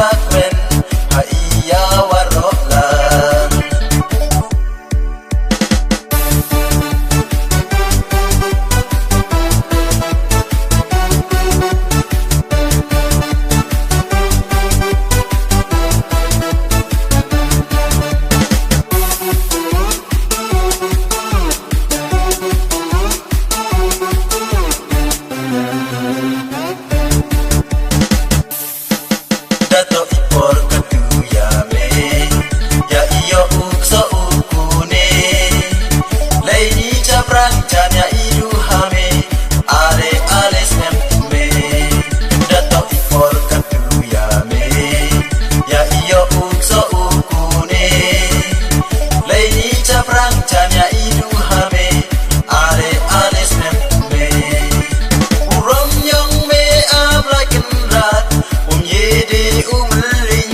supakmen haiya waroklan. Dato ipor kaduyame ya iyo ukso ukune leini caprang canya iduhame ale ales nembe. Dato ipor kaduyame ya iyo ukso ukune leini caprang canya iduhame ale ales nembe. Urom yong me ablaken rat yede umling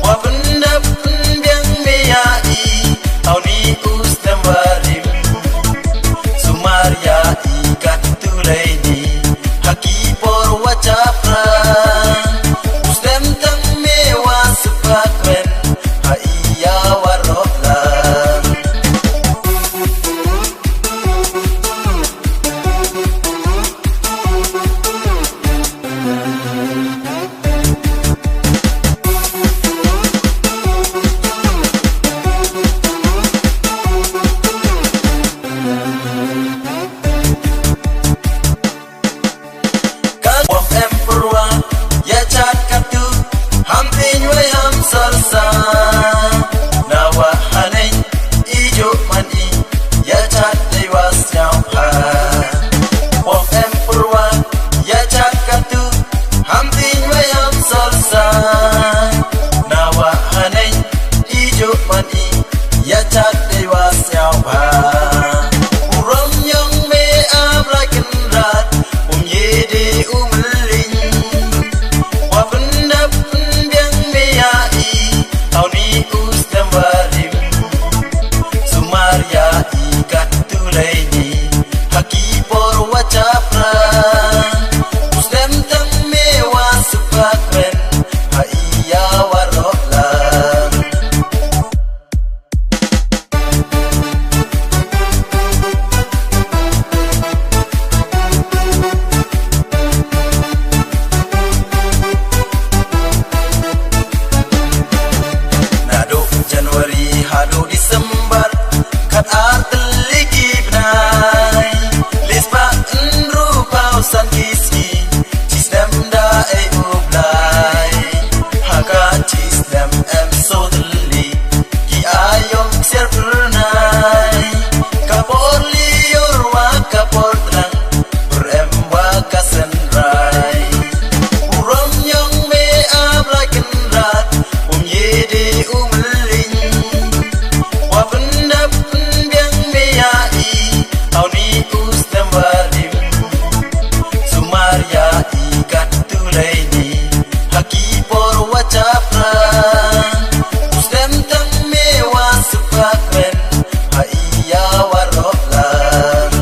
wabenda pendiang meyai auni ustam warim sumaria ikat tulaini haki por wacapra ustam tang mewa sepakmen haiya waroklan. Ya cat katu hamtin way ham salsa nawa hanay ijo mani ya cat dewas nyampa. Wong empurwa ya cat katu hamtin way ham salsa nawa hanay ijo mani ya cat dewas nyampa. Uram yang me ablaken rat yede umling wabenda pendiang meyai auni ustam warim sumaria ikat tulaini haki por wacapra ustam tang mewa supakmen haiya waroklan. Januari hado Disember kat arteligi benai lespa enru pausan kiski sistem da e ublai haka sistem em sodli ki ayom serpernai kapoli yorwa kaportlang berem waka senrai urom yang me ablaken rat yede umling wabenda pendiang meyai auni ustam warim sumaria ikat tulaini haki por wacapra ustam tang mewa supakmen haiya waroklan.